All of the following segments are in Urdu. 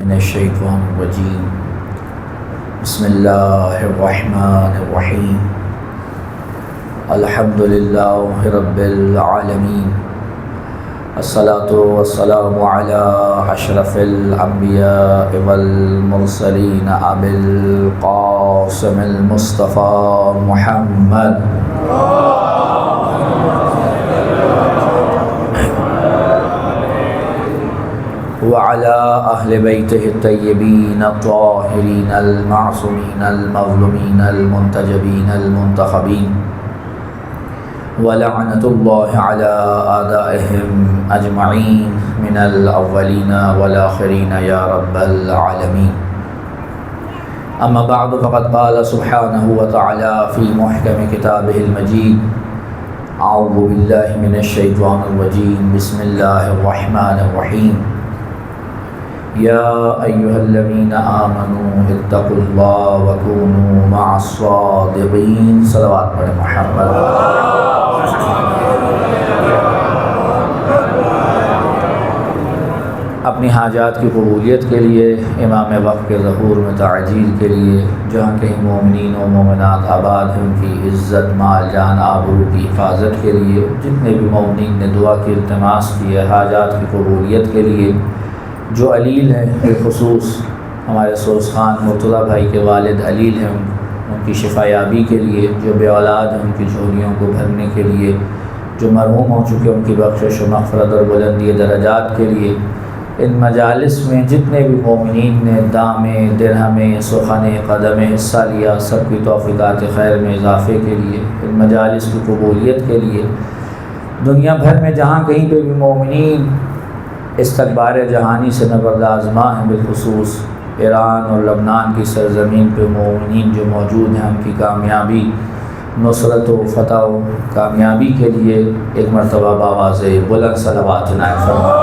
من الشیطان الرجیم بسم اللہ الرحمن الرحیم الحمد للہ رب العالمین الصلاة والسلام علی اشرف الانبیاء والمرسلین ابی القاسم المصطفى محمد وعلى أهل بيته الطيبين الطاهرين المعصومين المظلومين المنتجبين المنتخبين ولعنة الله على أعدائهم أجمعين من الأولين والآخرين يا رب العالمين. أما بعد فقد قال سبحانه وتعالى في محكم كتابه المجيد أعوذ بالله من الشيطان الرجيم بسم الله الرحمن الرحيم يا أيها الذين آمنوا اتقوا الله وكونوا مع الصادقين. صلوات پر محمد. اپنی حاجات کی قبولیت کے لیے، امام وقت کے ظہور میں تعجیل کے لیے، جہاں کہیں مومنین و مومنات آباد ہیں ان کی عزت، مال، جان، آبرو کی حفاظت کے لیے، جتنے بھی مومنین نے دعا کی التماس کی ہے حاجات کی قبولیت کے لیے، جو علیل ہیں بالخصوص ہمارے سوز خان مرتضیٰ بھائی کے والد علیل ہیں، ان کی شفا یابی کے لیے، جو بے اولاد ہیں ان کی جھولیوں کو بھرنے کے لیے، جو مرحوم ہو چکے ان کی بخشش و مغفرت اور بلندی درجات کے لیے، ان مجالس میں جتنے بھی مومنین نے دامے، درہمیں، سخنِ قدم حصہ لیا، سب کی توفیقات خیر میں اضافے کے لیے، ان مجالس کی قبولیت کے لیے، دنیا بھر میں جہاں کہیں پہ بھی مومنین استکبار جہانی سے نبردآزما ہیں، بالخصوص ایران اور لبنان کی سرزمین پہ مومنین جو موجود ہیں، ان کی کامیابی، نصرت و فتح و کامیابی کے لیے ایک مرتبہ بآواز بلند صلوات جناب فرمائیں.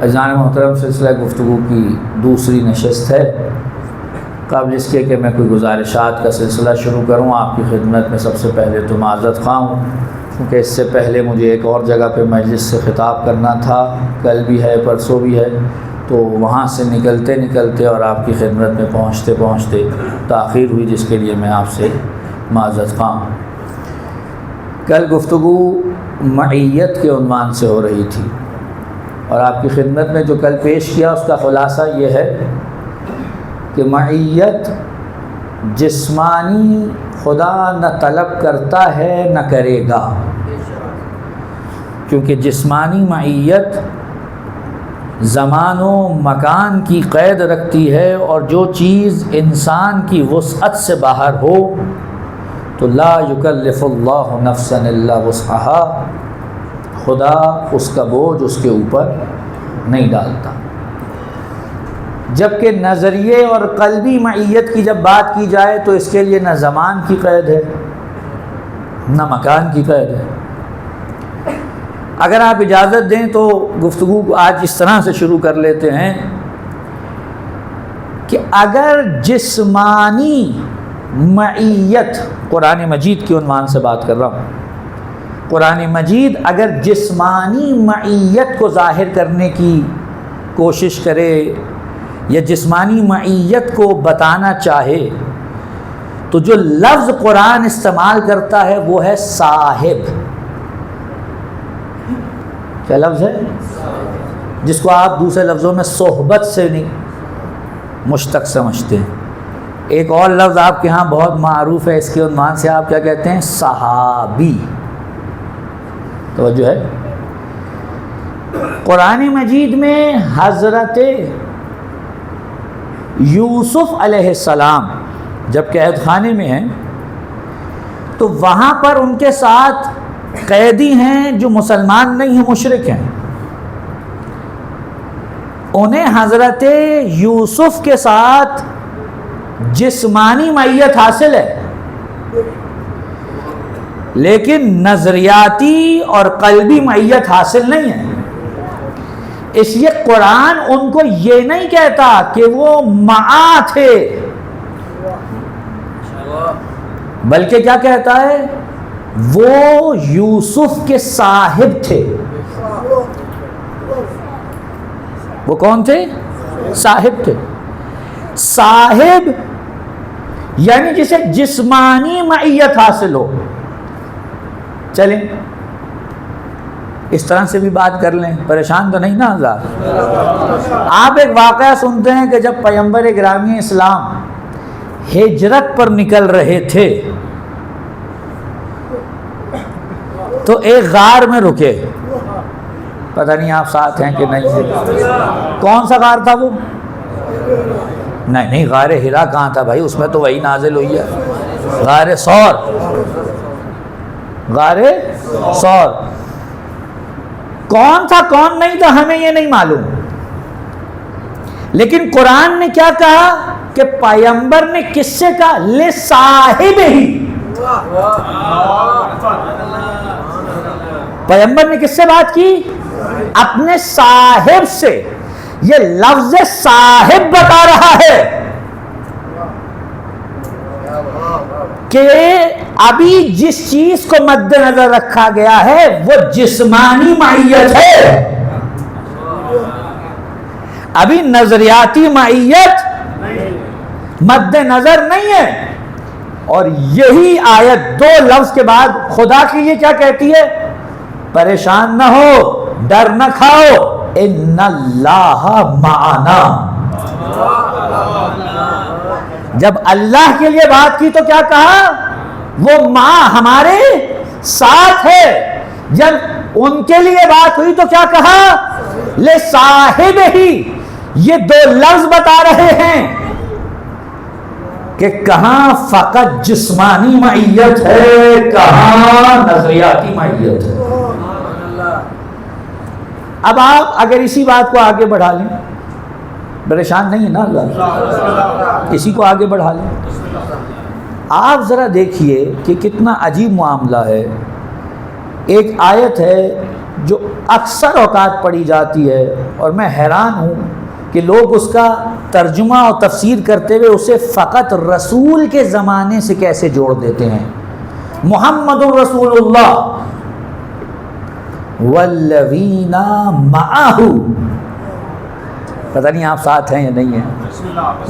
عزیزان محترم، سلسلہ گفتگو کی دوسری نشست ہے. قبل اس کے کہ میں کوئی گزارشات کا سلسلہ شروع کروں، آپ کی خدمت میں سب سے پہلے تو معذرت خواہ ہوں، کیونکہ اس سے پہلے مجھے ایک اور جگہ پہ مجلس سے خطاب کرنا تھا، کل بھی ہے پرسوں بھی ہے، تو وہاں سے نکلتے اور آپ کی خدمت میں پہنچتے تاخیر ہوئی، جس کے لیے میں آپ سے معذرت خواہ ہوں. کل گفتگو معیت کے عنوان سے ہو رہی تھی، اور آپ کی خدمت میں جو کل پیش کیا اس کا خلاصہ یہ ہے کہ معیت جسمانی خدا نہ طلب کرتا ہے نہ کرے گا، کیونکہ جسمانی معیت زمان و مکان کی قید رکھتی ہے، اور جو چیز انسان کی وسعت سے باہر ہو تو لا یکلف اللہ نفسا الا وسعها، خدا اس کا بوجھ اس کے اوپر نہیں ڈالتا. جبکہ نظریے اور قلبی معیت کی جب بات کی جائے تو اس کے لیے نہ زمان کی قید ہے نہ مکان کی قید ہے. اگر آپ اجازت دیں تو گفتگو کو آج اس طرح سے شروع کر لیتے ہیں کہ اگر جسمانی معیت، قرآن مجید کے عنوان سے بات کر رہا ہوں، قرآن مجید اگر جسمانی معیت کو ظاہر کرنے کی کوشش کرے یا جسمانی معیت کو بتانا چاہے تو جو لفظ قرآن استعمال کرتا ہے وہ ہے صاحب. کیا لفظ ہے؟ جس کو آپ دوسرے لفظوں میں صحبت سے نہیں مشتق سمجھتے ہیں. ایک اور لفظ آپ کے ہاں بہت معروف ہے، اس کے عنوان سے آپ کیا کہتے ہیں؟ صحابی. توجہ ہے؟ قرآن مجید میں حضرت یوسف علیہ السلام جب قید خانے میں ہیں تو وہاں پر ان کے ساتھ قیدی ہیں جو مسلمان نہیں ہیں، مشرک ہیں. انہیں حضرت یوسف کے ساتھ جسمانی معیت حاصل ہے، لیکن نظریاتی اور قلبی معیت حاصل نہیں ہے. اس لیے قرآن ان کو یہ نہیں کہتا کہ وہ معا تھے، بلکہ کیا کہتا ہے؟ وہ یوسف کے صاحب تھے. وہ کون تھے؟ صاحب تھے. صاحب یعنی جسے جسمانی معیت حاصل ہو. چلیں اس طرح سے بھی بات کر لیں, پریشان تو نہیں نا حضرات؟ آپ ایک واقعہ سنتے ہیں کہ جب پیغمبر گرامی اسلام ہجرت پر نکل رہے تھے تو ایک غار میں رکے. پتہ نہیں آپ ساتھ ہیں کہ نہیں ہیں. کون سا غار تھا وہ؟ نہیں غار ہرا کہاں تھا بھائی, اس میں تو وہی نازل ہوئی ہے. غار ثور, غار ثور. کون تھا کون نہیں تھا ہمیں یہ نہیں معلوم, لیکن قرآن نے کیا کہا کہ پیغمبر نے کس سے کہا؟ لصاحب ہی. پیغمبر نے کس سے بات کی؟ اپنے صاحب سے. یہ لفظ صاحب بتا رہا ہے کہ ابھی جس چیز کو مد نظر رکھا گیا ہے وہ جسمانی معیت ہے, ابھی نظریاتی معیت مد نظر نہیں ہے. اور یہی آیت دو لفظ کے بعد خدا کی یہ کیا کہتی ہے؟ پریشان نہ ہو, ڈر نہ کھاؤ, ان اللہ معنا. جب اللہ کے لیے بات کی تو کیا کہا؟ وہ ماں ہمارے ساتھ ہے. جب ان کے لیے بات ہوئی تو کیا کہا؟ لصاحب ہی. یہ دو لفظ بتا رہے ہیں کہ کہاں فقط جسمانی معیت ہے, کہاں نظریاتی معیت ہے. اب آپ اگر اسی بات کو آگے بڑھا لیں, پریشان نہیں ہے نا اللہ, اسی کو آگے بڑھا لیں. آپ ذرا دیکھیے کہ کتنا عجیب معاملہ ہے. ایک آیت ہے جو اکثر اوقات پڑھی جاتی ہے اور میں حیران ہوں کہ لوگ اس کا ترجمہ اور تفسیر کرتے ہوئے اسے فقط رسول کے زمانے سے کیسے جوڑ دیتے ہیں. محمد رسول اللہ والذین معہ. پتہ نہیں آپ ساتھ ہیں یا نہیں ہیں.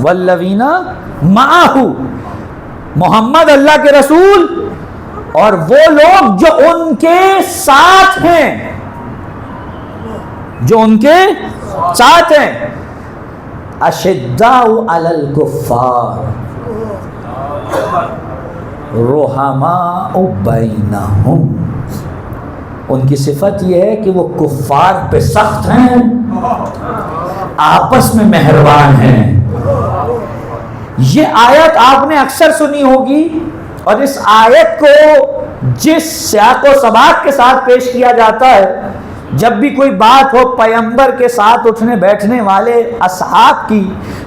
والذین معہ, محمد اللہ کے رسول اور وہ لوگ جو ان کے ساتھ ہیں, جو ان کے ساتھ ہیں. اشداء علی الکفار رحماء بینہم. ان کی صفت یہ ہے کہ وہ کفار پہ سخت ہیں, آپس میں مہربان ہیں. یہ آیت آپ نے اکثر سنی ہوگی, اور اس آیت کو جس سیاق و سباق کے ساتھ پیش کیا جاتا ہے جب بھی کوئی بات ہو پیغمبر کے ساتھ اٹھنے بیٹھنے والے اصحاب کی,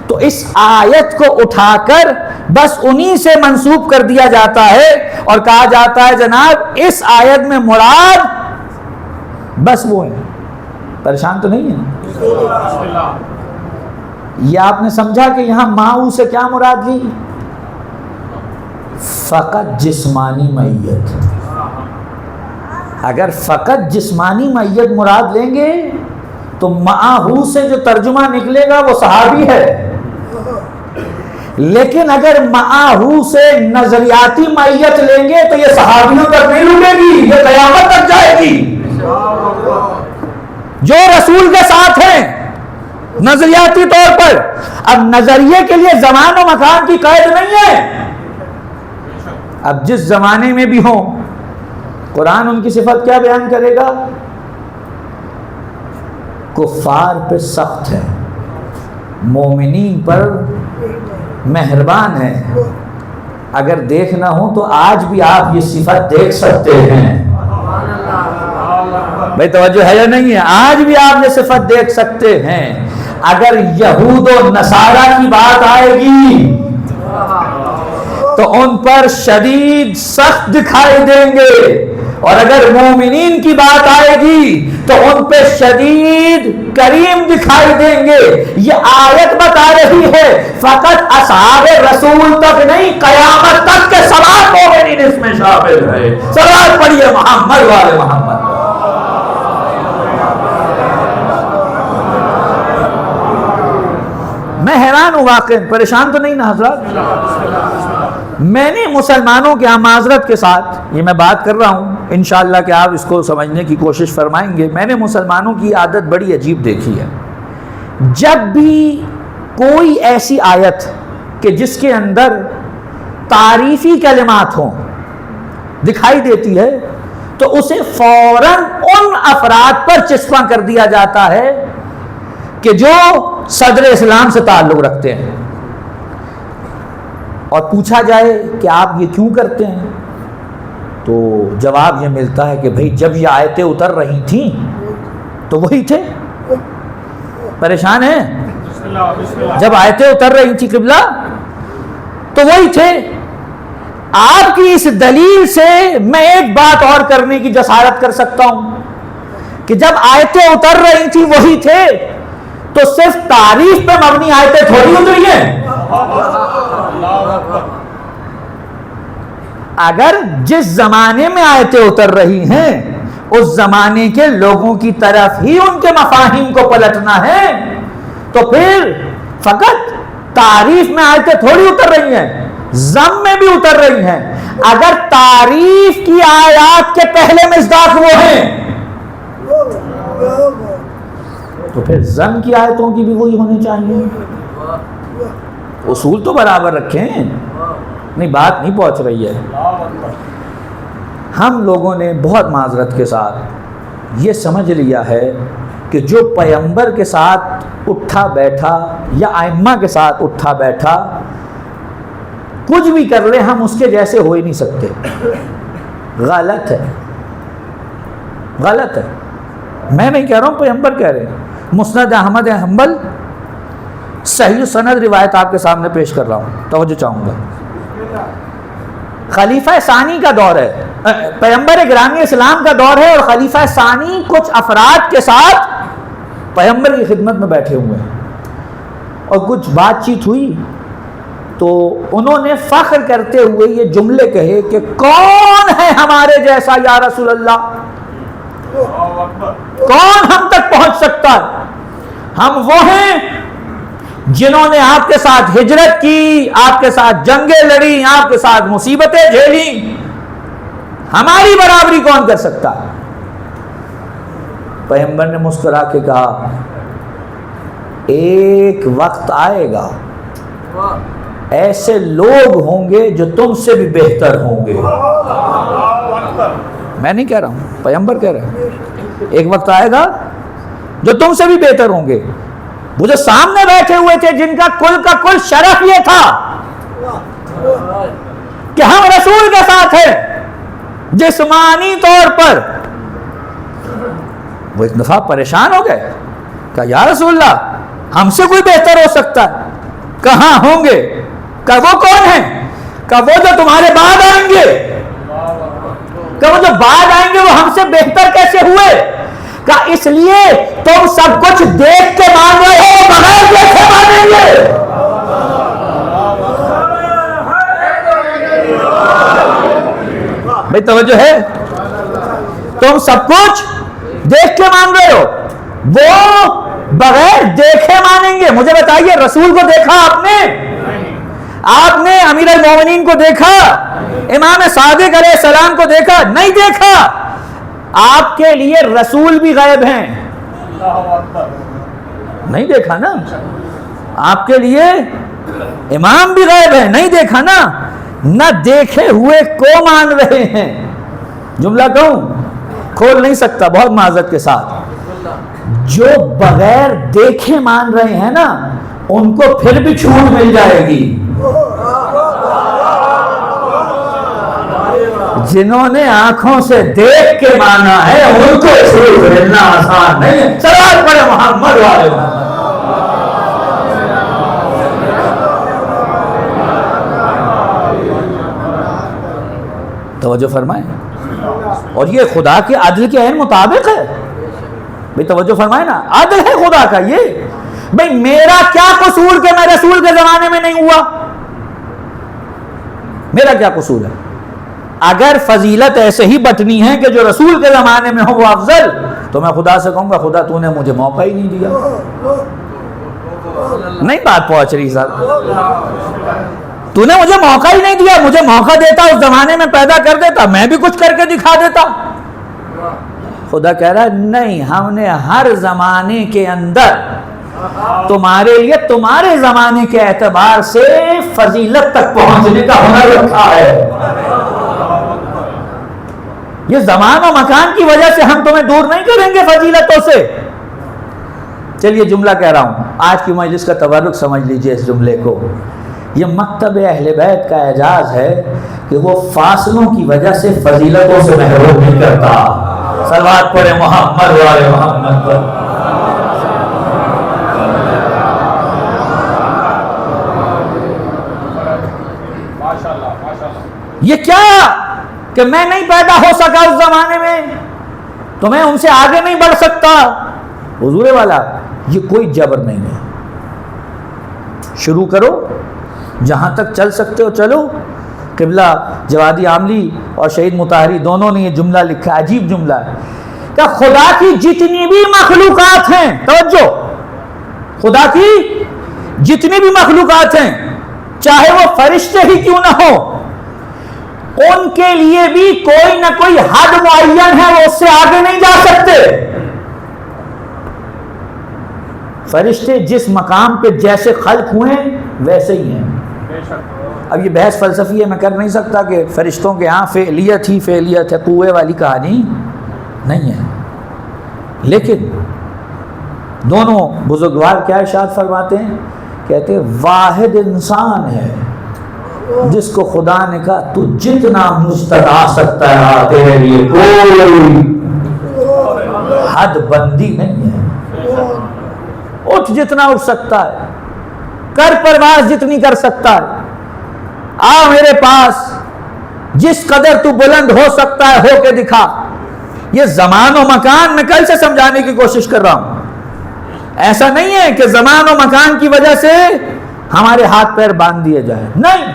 تو اس آیت کو اٹھا کر بس انہی سے منسوب کر دیا جاتا ہے اور کہا جاتا ہے جناب اس آیت میں مراد بس وہ ہے. پریشان تو نہیں ہے؟ یہ آپ نے سمجھا کہ یہاں ماؤ سے کیا مراد لی؟ فقط جسمانی معیت. اگر فقط جسمانی معیت مراد لیں گے تو معاہو سے جو ترجمہ نکلے گا وہ صحابی ہے, لیکن اگر معاہو سے نظریاتی معیت لیں گے تو یہ صحابیوں تک نہیں رکے گی, یہ قیامت تک جائے گی. جو رسول کے ساتھ ہیں نظریاتی طور پر, اب نظریے کے لیے زمان و مکان کی قید نہیں ہے. اب جس زمانے میں بھی ہوں قرآن ان کی صفت کیا بیان کرے گا؟ کفار پہ سخت ہے, مومنین پر مہربان ہے. اگر دیکھنا ہو تو آج بھی آپ یہ صفت دیکھ سکتے ہیں. بھائی توجہ ہے یا نہیں ہے؟ آج بھی آپ یہ صفت دیکھ سکتے ہیں. اگر یہود و نصارہ کی بات آئے گی تو ان پر شدید سخت دکھائی دیں گے, اور اگر مومنین کی بات آئے گی تو ان پہ شدید کریم دکھائی دیں گے. یہ آیت بتا رہی ہے فقط اصحاب رسول تک نہیں، قیامت تک کے سوال مومنین اس میں شامل ہے. سوال پڑھیے محمد والے محمد. میں حیران ہوں واقعی، پریشان تو نہیں نا حضرات؟ میں نے مسلمانوں کے معذرت کے ساتھ یہ میں بات کر رہا ہوں، انشاءاللہ کہ آپ اس کو سمجھنے کی کوشش فرمائیں گے. میں نے مسلمانوں کی عادت بڑی عجیب دیکھی ہے. جب بھی کوئی ایسی آیت کہ جس کے اندر تعریفی کلمات ہوں دکھائی دیتی ہے تو اسے فوراً ان افراد پر چسپاں کر دیا جاتا ہے کہ جو صدر اسلام سے تعلق رکھتے ہیں، اور پوچھا جائے کہ آپ یہ کیوں کرتے ہیں تو جواب یہ ملتا ہے کہ بھئی جب یہ آیتیں اتر رہی تھیں تو وہی تھے. پریشان ہیں؟ جب آیتیں اتر رہی تھی قبلہ تو وہی تھے. آپ کی اس دلیل سے میں ایک بات اور کرنے کی جسارت کر سکتا ہوں کہ جب آیتیں اتر رہی تھی وہی تھے تو صرف تعریف پہ مبنی آیتیں تھوڑی اتری ہیں. اگر جس زمانے میں آیتیں اتر رہی ہیں اس زمانے کے لوگوں کی طرف ہی ان کے مفاہیم کو پلٹنا ہے تو پھر فقط تعریف میں آیتیں تھوڑی اتر رہی ہیں، ذم میں بھی اتر رہی ہیں. اگر تعریف کی آیات کے پہلے مصداق وہ ہیں تو پھر ذم کی آیتوں کی بھی وہی ہونی چاہیے. اصول تو برابر رکھیں. نہیں، بات نہیں پہنچ رہی ہے. ہم لوگوں نے بہت معذرت کے ساتھ یہ سمجھ لیا ہے کہ جو پیغمبر کے ساتھ اٹھا بیٹھا یا ائمہ کے ساتھ اٹھا بیٹھا کچھ بھی کر لے ہم اس کے جیسے ہو ہی نہیں سکتے. غلط ہے، غلط ہے. میں نہیں کہہ رہا ہوں، پیغمبر کہہ رہے ہیں. مسند احمد حنبل صحیح سند روایت آپ کے سامنے پیش کر رہا ہوں، توجہ چاہوں گا. خلیفہ ثانی کا دور ہے، پیغمبر گرامی اسلام کا دور ہے، اور خلیفہ ثانی کچھ افراد کے ساتھ پیغمبر کی خدمت میں بیٹھے ہوئے ہیں اور کچھ بات چیت ہوئی تو انہوں نے فخر کرتے ہوئے یہ جملے کہے کہ کون ہے ہمارے جیسا یا رسول اللہ؟ کون ہم تک پہنچ سکتا ہے؟ ہم وہ ہیں جنہوں نے آپ کے ساتھ ہجرت کی، آپ کے ساتھ جنگیں لڑی، آپ کے ساتھ مصیبتیں جھیلی، ہماری برابری کون کر سکتا ہے؟ پیغمبر نے مسکرا کے کہا ایک وقت آئے گا ایسے لوگ ہوں گے جو تم سے بھی بہتر ہوں گے. میں نہیں کہہ رہا ہوں، پیغمبر کہہ رہے ہیں. ایک وقت آئے گا جو تم سے بھی بہتر ہوں گے. وہ جو سامنے بیٹھے ہوئے تھے جن کا کل شرف یہ تھا کہ ہم رسول کے ساتھ ہیں جسمانی طور پر، وہ ایک دفعہ پریشان ہو گئے. کہا یا رسول اللہ ہم سے کوئی بہتر ہو سکتا ہے؟ کہاں ہوں گے؟ کہ وہ کون ہیں؟ کہ وہ جو تمہارے بعد آئیں گے. کہ وہ جو بعد آئیں گے وہ ہم سے بہتر کیسے ہوئے؟ کہ اس لیے تم سب کچھ دیکھ کے مان رہے ہو، بغیر دیکھے مانیں گے. بھائی توجہ ہے، تم سب کچھ دیکھ کے مان رہے ہو، وہ بغیر دیکھے مانیں گے. مجھے بتائیے رسول کو دیکھا آپ نے؟ آپ نے امیر المومنین کو دیکھا؟ امام صادق علیہ السلام کو دیکھا؟ نہیں دیکھا. آپ کے لیے رسول بھی غیب ہیں، نہیں دیکھا نا. آپ کے لیے امام بھی غیب ہیں، نہیں دیکھا نا. نہ دیکھے ہوئے کو مان رہے ہیں. جملہ کہوں کھول نہیں سکتا بہت معذرت کے ساتھ. جو بغیر دیکھے مان رہے ہیں نا ان کو پھر بھی چھوٹ مل جائے گی. جنہوں نے آنکھوں سے دیکھ کے مانا ہے ان کو چھوٹ ملنا آسان نہیں ہے. سوال پڑے محمد والے. توجہ فرمائیں. اور یہ خدا کے عدل کے عین مطابق ہے. بھئی توجہ فرمائے نا، عدل ہے خدا کا یہ. بھئی میرا کیا قصور کہ میں رسول کے زمانے میں نہیں ہوا؟ میرا کیا قصور ہے؟ اگر فضیلت ایسے ہی بٹنی ہے کہ جو رسول کے زمانے میں ہو وہ افضل، تو میں خدا سے کہوں گا خدا تو نے مجھے موقع ہی نہیں دیا. نہیں بات پہنچ رہی صاحب، تو نے مجھے موقع ہی نہیں دیا. مجھے موقع دیتا اس زمانے میں پیدا کر دیتا، میں بھی کچھ کر کے دکھا دیتا. خدا کہہ رہا ہے نہیں، ہم نے ہر زمانے کے اندر تمہارے لیے تمہارے زمانے کے اعتبار سے فضیلت تک پہنچنے کا ہنر رکھا ہے. یہ زمان و مکان کی وجہ سے ہم تمہیں دور نہیں کریں گے فضیلتوں سے. چلیے جملہ کہہ رہا ہوں، آج کی مجلس کا تبرک سمجھ لیجئے اس جملے کو. یہ مکتب اہل بیت کا اعجاز ہے کہ وہ فاصلوں کی وجہ سے فضیلتوں سے محروم نہیں کرتا. صلوات پڑھے محمد و آل محمد پر. یہ کیا کہ میں نہیں پیدا ہو سکا اس زمانے میں تو میں ان سے آگے نہیں بڑھ سکتا؟ حضور والا یہ کوئی جبر نہیں ہے. شروع کرو، جہاں تک چل سکتے ہو چلو. قبلہ جوادی عاملی اور شہید مطہری دونوں نے یہ جملہ لکھا، عجیب جملہ ہے کہ خدا کی جتنی بھی مخلوقات ہیں، توجہ، خدا کی جتنی بھی مخلوقات ہیں چاہے وہ فرشتے ہی کیوں نہ ہو، ان کے لیے بھی کوئی نہ کوئی حد معین ہے، وہ اس سے آگے نہیں جا سکتے. فرشتے جس مقام پہ جیسے خلق ہوئے ویسے ہی ہیں. اب یہ بحث فلسفی ہے، میں کر نہیں سکتا کہ فرشتوں کے ہاں فعلیت ہی فعلیت ہے، قوے والی کہانی نہیں ہے. لیکن دونوں بزرگوار کیا ارشاد فرماتے ہیں؟ کہتے ہیں واحد انسان ہے جس کو خدا نے کہا تو جتنا مجتہد سکتا ہے تیرے لیے کوئی حد بندی نہیں ہے. اٹھ جتنا اٹھ سکتا ہے، کر پرواز جتنی کر سکتا ہے، آ میرے پاس، جس قدر تو بلند ہو سکتا ہے ہو کے دکھا. یہ زمان و مکان میں کل سے سمجھانے کی کوشش کر رہا ہوں. ایسا نہیں ہے کہ زمان و مکان کی وجہ سے ہمارے ہاتھ پیر باندھ دیے جائیں، نہیں.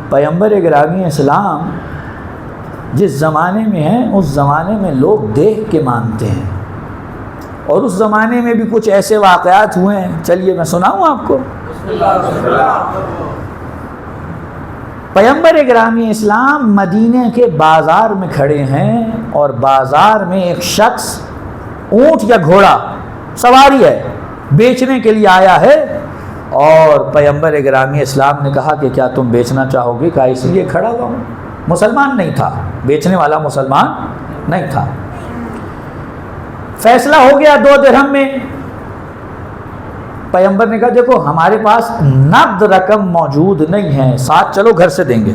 پیغمبر گرامی اسلام جس زمانے میں ہیں اس زمانے میں لوگ دیکھ کے مانتے ہیں، اور اس زمانے میں بھی کچھ ایسے واقعات ہوئے ہیں. چلیے میں سناؤں آپ کو. پیغمبر گرامی اسلام مدینے کے بازار میں کھڑے ہیں اور بازار میں ایک شخص اونٹ یا گھوڑا سواری ہے بیچنے کے لیے آیا ہے، اور پیغمبر گرامی اسلام نے کہا کہ کیا تم بیچنا چاہو گے؟ کہا اس لیے کھڑا ہوا ہوں. مسلمان نہیں تھا، بیچنے والا مسلمان نہیں تھا. فیصلہ ہو گیا 2 درہم میں. پیغمبر نے کہا دیکھو ہمارے پاس نقد رقم موجود نہیں ہے، ساتھ چلو گھر سے دیں گے.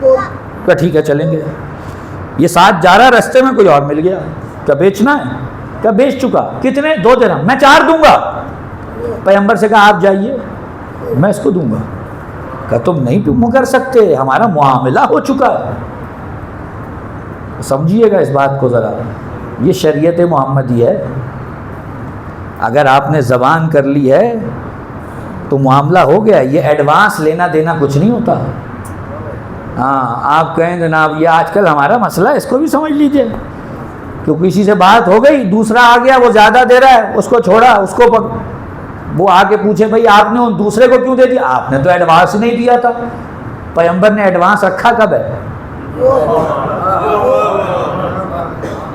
کہا ٹھیک ہے چلیں گے. یہ ساتھ جا رہا، رستے میں کوئی اور مل گیا. کیا بیچنا ہے؟ کیا بیچ چکا. کتنے؟ 2 درہم. میں 4 دوں گا. پیغمبر سے کہا آپ جائیے، میں اس کو دوں گا. کہا تم نہیں کر سکتے، ہمارا معاملہ ہو چکا ہے. سمجھیے گا اس بات کو ذرا، یہ شریعت محمدی ہے. اگر آپ نے زبان کر لی ہے تو معاملہ ہو گیا. یہ ایڈوانس لینا دینا کچھ نہیں ہوتا. ہاں آپ کہیں جناب یہ آج کل ہمارا مسئلہ ہے، اس کو بھی سمجھ لیجئے. کہ کسی سے بات ہو گئی، دوسرا آ گیا وہ زیادہ دے رہا ہے، اس کو چھوڑا، اس کو وہ آ کے پوچھے بھائی آپ نے دوسرے کو کیوں دے دیا؟ آپ نے تو ایڈوانس نہیں دیا تھا. پیغمبر نے ایڈوانس رکھا کب ہے؟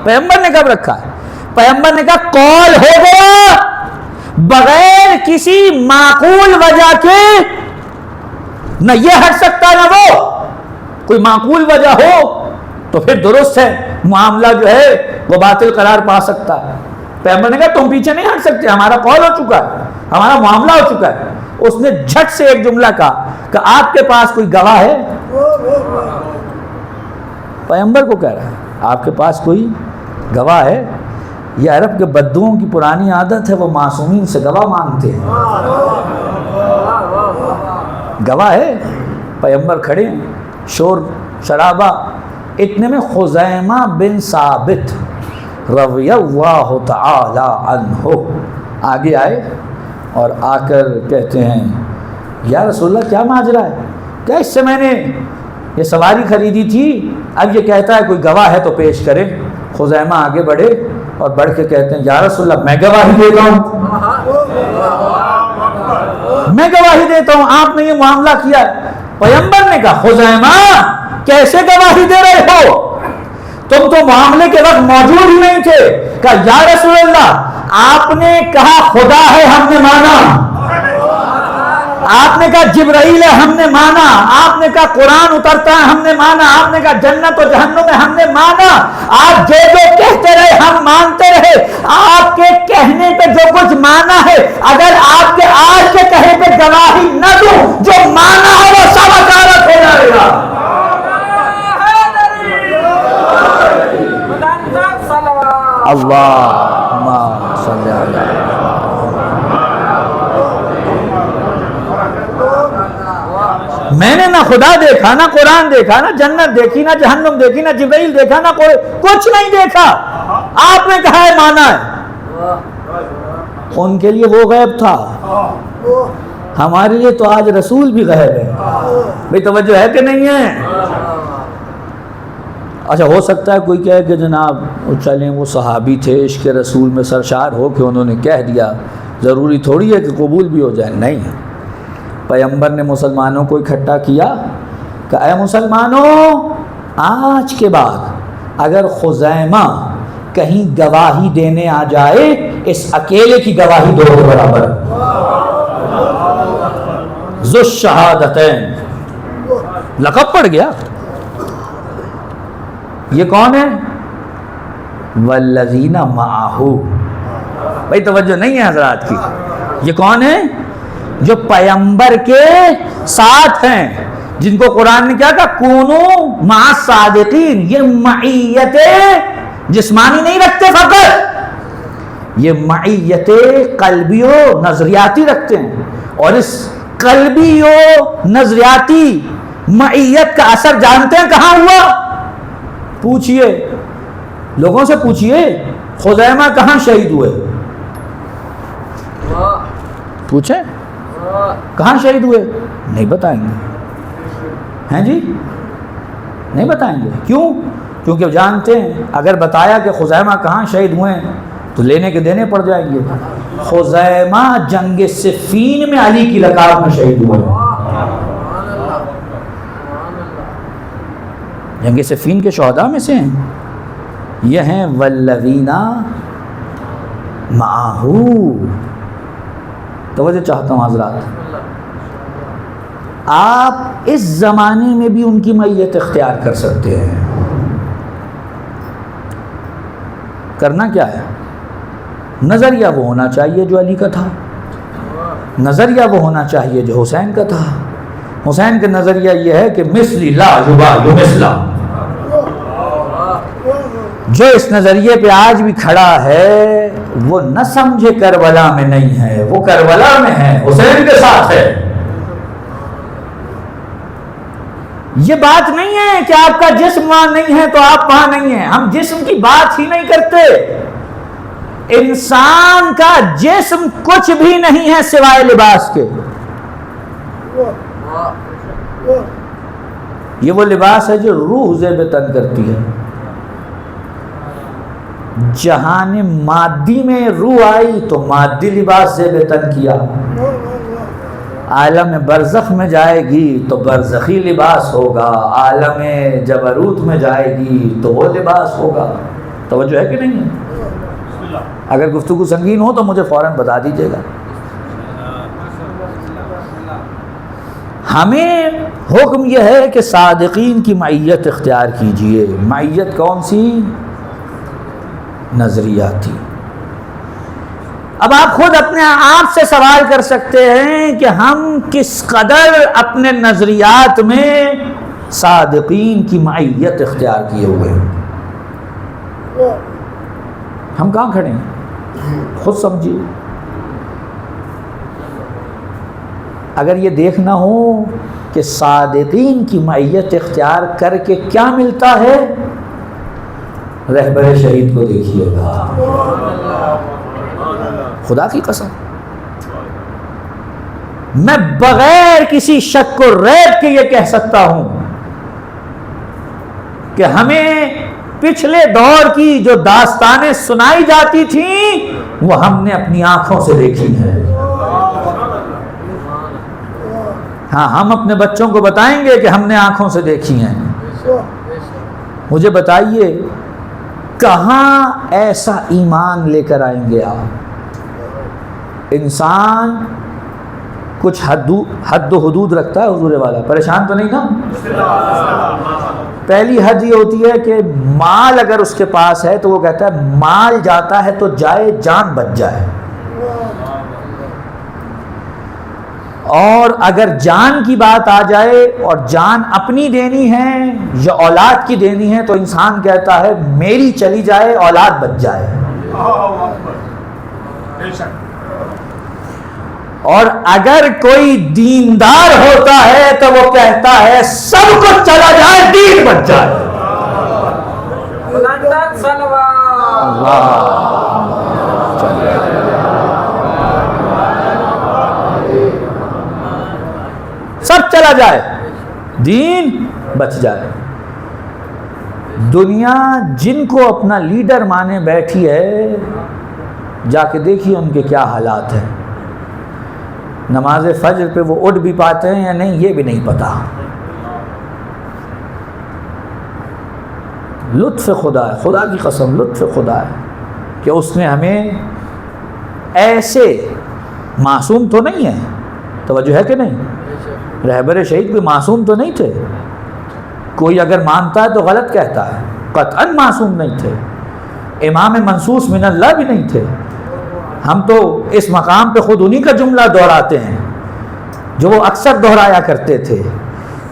پیغمبر نے کب رکھا ہے؟ پیغمبر نے کہا قول ہو گیا بغیر کسی معقول وجہ کے، نہ یہ ہٹ سکتا نہ وہ. کوئی معقول وجہ ہو تو پھر درست ہے، معاملہ جو ہے وہ باطل قرار پا سکتا ہے. پیغمبر نے کہا تم پیچھے نہیں ہٹ سکتے، ہمارا قول ہو چکا ہے، ہمارا معاملہ ہو چکا ہے. اس نے جھٹ سے ایک جملہ کہا کہ آپ کے پاس کوئی گواہ ہے؟ پیغمبر کو کہہ رہا ہے آپ کے پاس کوئی گواہ ہے؟ یہ عرب کے بدوؤں کی پرانی عادت ہے، وہ معصومین سے گواہ مانگتے ہیں. گواہ ہے؟ پیغمبر کھڑے ہیں، شور شرابہ اتنے میں خزیمہ بن ثابت رضی اللہ تعالی عنہ آگے آئے اور آ کر کہتے ہیں یا رسول اللہ کیا ماجرا ہے؟ کیا اس سے میں نے یہ سواری خریدی تھی، اب یہ کہتا ہے کوئی گواہ ہے تو پیش کرے۔ خزیمہ آگے بڑھے اور بڑھ کے کہتے ہیں یا رسول اللہ میں گواہی دیتا ہوں، میں گواہی دیتا ہوں، آپ نے یہ معاملہ کیا ہے۔ پیغمبر نے کہا خزیمہ کیسے گواہی دے رہے ہو، تم تو معاملے کے وقت موجود ہی نہیں تھے۔ کہا یا رسول اللہ آپ نے کہا خدا ہے ہم نے مانا، آپ نے کہا جبرائیل ہے ہم نے مانا، آپ نے کہا قرآن اترتا ہے ہم نے مانا، آپ نے کہا جنت و جہنم ہے ہم نے مانا، آپ جو جو کہتے رہے ہم مانتے رہے، آپ کے کہنے پہ جو کچھ مانا ہے اگر آپ کے آج کے کہے پہ گواہی نہ دوں جو مانا ہے وہ سب غلط ہو جائے گا۔ اللہم صلی اللہ میں نے نہ خدا دیکھا، نہ قرآن دیکھا، نہ جنت دیکھی، نہ جہنم دیکھی، نہ جبرائیل دیکھا، نہ کوئی کچھ نہیں دیکھا، آپ نے کہا ہے مانا ہے۔ ان کے لیے وہ غیب تھا، ہمارے لیے تو آج رسول بھی غیب ہے۔ بھئی توجہ ہے کہ نہیں ہے؟ اچھا ہو سکتا ہے کوئی کہے کہ جناب چلیں وہ صحابی تھے، عشق رسول میں سرشار ہو کے انہوں نے کہہ دیا، ضروری تھوڑی ہے کہ قبول بھی ہو جائے۔ نہیں، پیغمبر نے مسلمانوں کو اکٹھا کیا کہ اے مسلمانوں آج کے بعد اگر خزیمہ کہیں گواہی دینے آ جائے اس اکیلے کی گواہی دو برابر، ذو الشہادتین، لقب پڑ گیا۔ یہ کون ہے؟ والذین معہ، بھائی توجہ نہیں ہے حضرات کی، یہ کون ہے؟ جو پیغمبر کے ساتھ ہیں، جن کو قرآن نے کیا کہا کونو مع الصادقین۔ یہ معیت جسمانی نہیں رکھتے فقط، یہ معیت قلبی و نظریاتی رکھتے ہیں، اور اس قلبی و نظریاتی معیت کا اثر جانتے ہیں کہاں ہوا؟ پوچھئے لوگوں سے، پوچھئے خزیمہ کہاں شہید ہوئے، پوچھیں کہاں شہید ہوئے؟ نہیں بتائیں گے، ہیں جی نہیں بتائیں گے۔ کیوں؟ کیونکہ جانتے ہیں اگر بتایا کہ خزیمہ کہاں شہید ہوئے ہیں تو لینے کے دینے پڑ جائیں گے۔ خزیمہ جنگ صفین میں علی کی لقاب میں شہید ہوئے ہیں، جنگ صفین کے شہداء میں سے ہیں، یہ ہیں والذین معہ۔ توجہ چاہتا ہوں حضرات، آپ اس زمانے میں بھی ان کی معیت اختیار کر سکتے ہیں۔ کرنا کیا ہے؟ نظریہ وہ ہونا چاہیے جو علی کا تھا، نظریہ وہ ہونا چاہیے جو حسین کا تھا۔ حسین کا نظریہ یہ ہے کہ مثلی لا یبال مثلا، جو اس نظریے پہ آج بھی کھڑا ہے وہ نہ سمجھے کربلا میں نہیں ہے، وہ کربلا میں ہے، حسین کے ساتھ ہے۔ یہ بات نہیں ہے کہ آپ کا جسم وہاں نہیں ہے تو آپ وہاں نہیں ہیں، ہم جسم کی بات ہی نہیں کرتے۔ انسان کا جسم کچھ بھی نہیں ہے سوائے لباس کے، یہ وہ لباس ہے جو روح زیب تن کرتی ہے۔ جہان مادی میں روح آئی تو مادی لباس زیب تن کیا، عالم برزخ میں جائے گی تو برزخی لباس ہوگا، عالم جبروت میں جائے گی تو وہ لباس ہوگا۔ توجہ ہے کہ نہیں ہے؟ اگر گفتگو سنگین ہو تو مجھے فوراً بتا دیجیے گا۔ ہمیں حکم یہ ہے کہ صادقین کی معیت اختیار کیجئے۔ معیت کون سی؟ نظریاتی۔ اب آپ خود اپنے آپ سے سوال کر سکتے ہیں کہ ہم کس قدر اپنے نظریات میں صادقین کی معیت اختیار کیے ہوئے ہیں، ہم کہاں کھڑے ہیں؟ خود سمجھیے۔ اگر یہ دیکھنا ہو کہ صادقین کی معیت اختیار کر کے کیا ملتا ہے؟ رہبر شہید کو دیکھیے گا، خدا کی قسم میں بغیر کسی شک و ریب کے یہ کہہ سکتا ہوں کہ ہمیں پچھلے دور کی جو داستانیں سنائی جاتی تھیں وہ ہم نے اپنی آنکھوں سے دیکھی ہیں۔ ہاں، ہم اپنے بچوں کو بتائیں گے کہ ہم نے آنکھوں سے دیکھی ہیں۔ مجھے بتائیے کہاں ایسا ایمان لے کر آئیں گے آپ؟ انسان کچھ حد و حدود رکھتا ہے حضور والا، پریشان تو نہیں نا؟ پہلی حد یہ ہوتی ہے کہ مال اگر اس کے پاس ہے تو وہ کہتا ہے مال جاتا ہے تو جائے، جان بچ جائے، اور اگر جان کی بات آ جائے اور جان اپنی دینی ہے یا اولاد کی دینی ہے تو انسان کہتا ہے میری چلی جائے اولاد بچ جائے۔ اور اگر کوئی دیندار ہوتا ہے تو وہ کہتا ہے سب کچھ چلا جائے دین بچ جائے۔ سب چلا جائے دین بچ جائے۔ دنیا جن کو اپنا لیڈر مانے بیٹھی ہے، جا کے دیکھیے ان کے کیا حالات ہیں۔ نماز فجر پہ وہ اٹھ بھی پاتے ہیں یا نہیں یہ بھی نہیں پتا۔ لطف خدا ہے، خدا کی قسم لطف خدا ہے کہ اس نے ہمیں ایسے، معصوم تو نہیں ہے، توجہ ہے کہ نہیں؟ رہبر شہید کوئی معصوم تو نہیں تھے، کوئی اگر مانتا ہے تو غلط کہتا ہے، قطعاً معصوم نہیں تھے، امام منصوص من اللہ بھی نہیں تھے۔ ہم تو اس مقام پہ خود انہی کا جملہ دہراتے ہیں جو وہ اکثر دہرایا کرتے تھے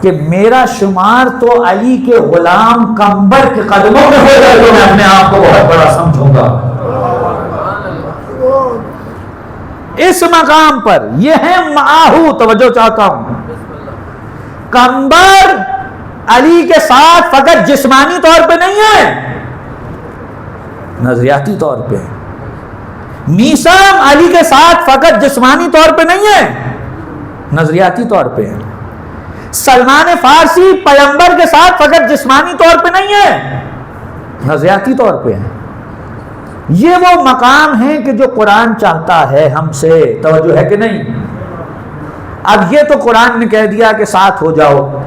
کہ میرا شمار تو علی کے غلام قمبر کے قدموں میں ہو جائے تو میں اپنے آپ کو بہت بڑا سمجھوں گا۔ اس مقام پر یہ ہے معاہو، توجہ چاہتا ہوں، قمبر علی کے ساتھ فقط جسمانی طور پہ نہیں ہے، نظریاتی طور پہ۔ میثاق علی کے ساتھ فقط جسمانی طور پہ نہیں ہے، نظریاتی طور پہ ہے۔ سلمان فارسی پیغمبر کے ساتھ فقط جسمانی طور پہ نہیں ہے، نظریاتی طور پہ ہے۔ یہ وہ مقام ہے کہ جو قرآن چاہتا ہے ہم سے، توجہ ہے کہ نہیں؟ اب یہ تو قرآن نے کہہ دیا کہ ساتھ ہو جاؤ،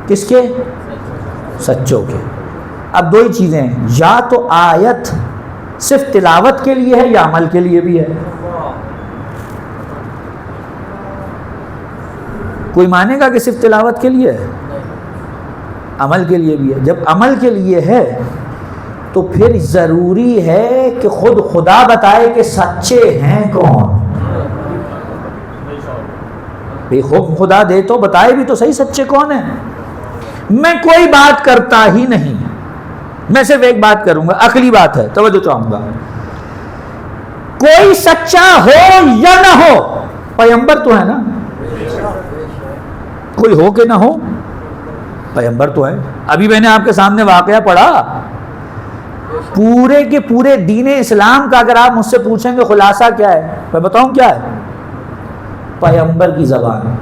کس کے؟ سچوں کے۔ اب دو ہی چیزیں ہیں، یا تو آیت صرف تلاوت کے لیے ہے یا عمل کے لیے بھی ہے۔ کوئی مانے گا کہ صرف تلاوت کے لیے ہے؟ عمل کے لیے بھی ہے۔ جب عمل کے لیے ہے تو پھر ضروری ہے کہ خود خدا بتائے کہ سچے ہیں کون۔ خود خدا دے تو بتائے بھی تو صحیح سچے کون ہیں۔ میں کوئی بات کرتا ہی نہیں، میں صرف ایک بات کروں گا، عقلی بات ہے، توجہ چاہوں گا۔ کوئی سچا ہو یا نہ ہو، پیغمبر تو ہے نا، کوئی ہو کہ نہ ہو پیغمبر تو ہے۔ ابھی میں نے آپ کے سامنے واقعہ پڑھا، پورے کے پورے دین اسلام کا اگر آپ مجھ سے پوچھیں گے خلاصہ کیا ہے، میں بتاؤں کیا ہے؟ پیغمبر کی زبان۔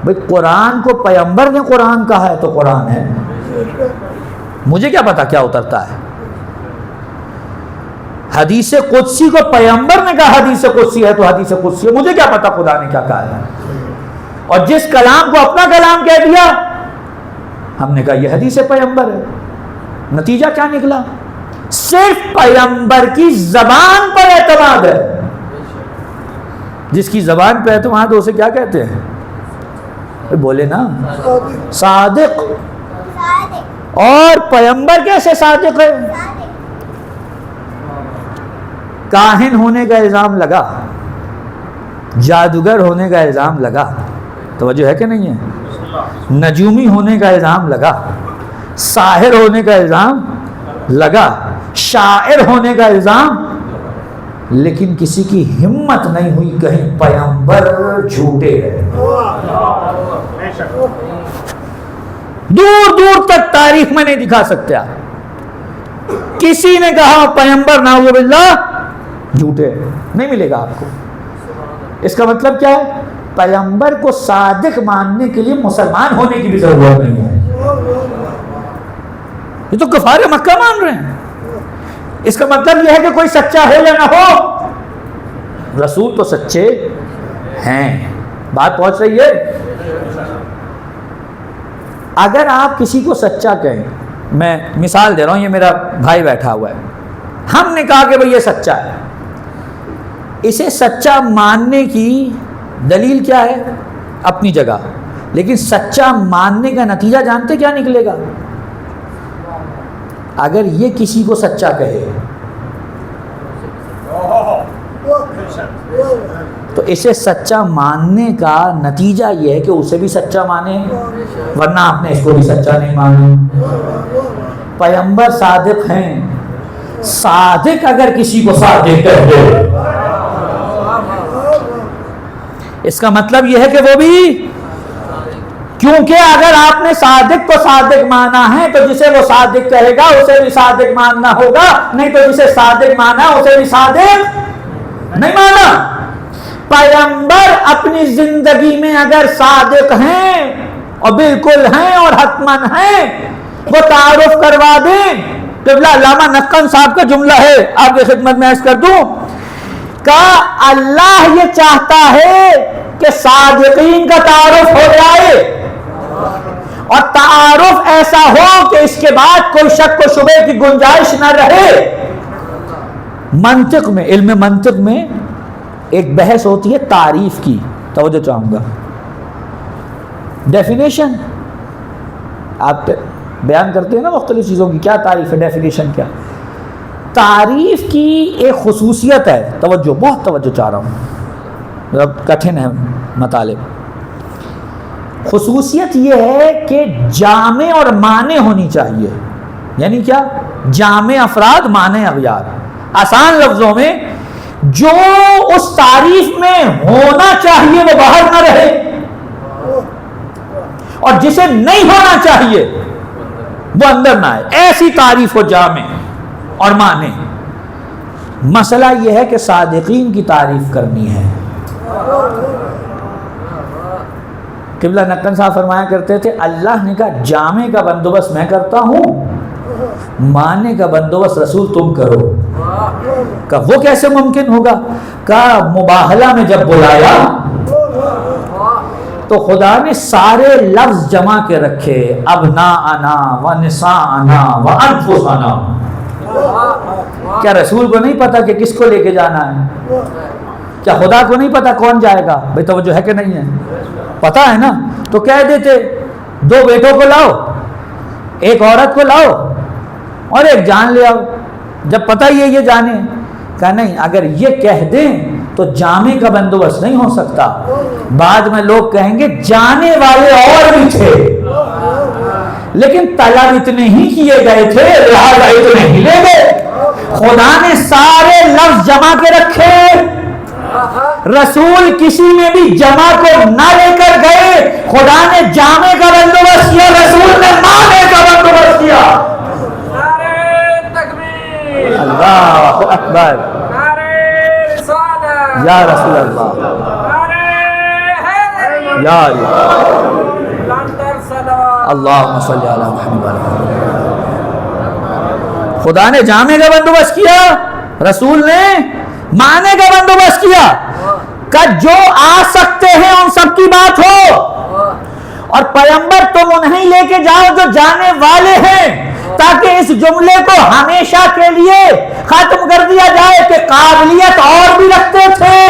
بھئی قرآن کو پیغمبر نے قرآن کہا ہے تو قرآن ہے، مجھے کیا پتا کیا اترتا ہے۔ حدیث قدسی کو پیغمبر نے کہا حدیث قدسی ہے تو حدیث قدسی ہے، مجھے کیا پتا خدا نے کیا کہا ہے۔ اور جس کلام کو اپنا کلام کہہ دیا ہم نے کہا یہ حدیث پیغمبر ہے۔ نتیجہ کیا نکلا؟ صرف پیغمبر کی زبان پر اعتماد ہے۔ جس کی زبان پر اعتماد اسے کیا کہتے ہیں؟ بولے نا، صادق۔ اور پیغمبر کیسے صادق ہے؟ کاہن ہونے کا الزام لگا، جادوگر ہونے کا الزام لگا، توجہ ہے کہ نہیں ہے؟ نجومی ہونے کا الزام لگا، ساحر ہونے کا الزام لگا، شاعر ہونے کا الزام لیکن کسی کی ہمت نہیں ہوئی کہیں پیغمبر جھوٹے ہیں. دور دور تک تاریخ میں نہیں دکھا سکتے آپ کسی نے کہا پیغمبر نعوذ باللہ جھوٹے، نہیں ملے گا آپ کو. اس کا مطلب کیا ہے؟ پیغمبر کو صادق ماننے کے لیے مسلمان ہونے کی بھی ضرورت نہیں ہے. یہ تو کفار مکہ مان رہے ہیں. اس کا مطلب یہ ہے کہ کوئی سچا ہو یا نہ ہو، رسول تو سچے ہیں. بات پہنچ رہی ہے؟ اگر آپ کسی کو سچا کہیں، میں مثال دے رہا ہوں، یہ میرا بھائی بیٹھا ہوا ہے، ہم نے کہا کہ بھئی یہ سچا ہے، اسے سچا ماننے کی دلیل کیا ہے؟ اپنی جگہ. لیکن سچا ماننے کا نتیجہ جانتے کیا نکلے گا؟ اگر یہ کسی کو سچا کہے تو اسے سچا ماننے کا نتیجہ یہ ہے کہ اسے بھی سچا مانے، ورنہ آپ نے اس کو بھی سچا نہیں مانا. پیغمبر صادق ہیں، صادق اگر کسی کو صادق کہہ دے اس کا مطلب یہ ہے کہ وہ بھی، کیونکہ اگر آپ نے صادق کو صادق مانا ہے تو جسے وہ صادق کہے گا اسے بھی صادق ماننا ہوگا، نہیں تو جسے صادق مانا اسے بھی صادق نہیں مانا. پیغمبر اپنی زندگی میں اگر صادق ہیں اور بالکل ہیں اور حتماً ہیں، وہ تعارف کروا دیں. قبلہ علامہ نقن صاحب کا جملہ ہے، آپ کی خدمت میں عرض کر دوں کہ اللہ یہ چاہتا ہے کہ صادقین کا تعارف ہو جائے، اور تعارف ایسا ہو کہ اس کے بعد کوئی شک و شبہ کی گنجائش نہ رہے. منطق میں، علم منطق میں ایک بحث ہوتی ہے تعریف کی، توجہ چاہوں گا. ڈیفینیشن آپ بیان کرتے ہیں نا مختلف چیزوں کی، کیا تعریف ہے، ڈیفینیشن کیا. تعریف کی ایک خصوصیت ہے، توجہ، بہت توجہ چاہ رہا ہوں، مطلب کٹھن ہے مطالب. خصوصیت یہ ہے کہ جامع اور معنی ہونی چاہیے. یعنی کیا؟ جامع افراد، معنی اغیار. آسان لفظوں میں جو اس تعریف میں ہونا چاہیے وہ باہر نہ رہے، اور جسے نہیں ہونا چاہیے وہ اندر نہ آئے. ایسی تعریف ہو جامع اور معنی. مسئلہ یہ ہے کہ صادقین کی تعریف کرنی ہے. قبلہ نقن صاحب فرمایا کرتے تھے اللہ نے کہا جامع کا بندوبست میں کرتا ہوں، معنی کا بندوبست رسول تم کرو. کہ وہ کیسے ممکن ہوگا؟ کہ مباہلہ میں جب بلایا تو خدا نے سارے لفظ جمع کے رکھے، ابناءنا و نساءنا و انفسنا. کیا رسول کو نہیں پتا کہ کس کو لے کے جانا ہے؟ کیا خدا کو نہیں پتا کون جائے گا؟ بھئی توجہ ہے کہ نہیں ہے؟ پتا ہے نا. تو کہہ دیتے 2 بیٹوں کو لاؤ، ایک عورت کو لاؤ اور ایک جان لے آؤ. جب پتہ یہ جانے. کہا نہیں، اگر یہ کہہ دیں تو جامع کا بندوبست نہیں ہو سکتا. بعد میں لوگ کہیں گے جانے والے اور بھی تھے لیکن طلب اتنے ہی کیے گئے تھے لہذا اتنے ہی لے گئے. خدا نے سارے لفظ جمع کے رکھے، رسول کسی میں بھی جمع کو نہ لے کر گئے. خدا نے جامع کا بندوبست کیا، رسول نے معنی کا بندوبست کیا. اللہ اکبر، یا رسول اللہ، یا اللہم صلی علی محمد. خدا نے جامع کا بندوبست کیا، رسول نے معنی کا بندوبست کیا کہ جو آ سکتے ہیں ان سب کی بات ہو، اور پیغمبر تم انہیں لے کے جاؤ جو جانے والے ہیں، تاکہ اس جملے کو ہمیشہ کے لیے ختم کر دیا جائے کہ قابلیت اور بھی رکھتے تھے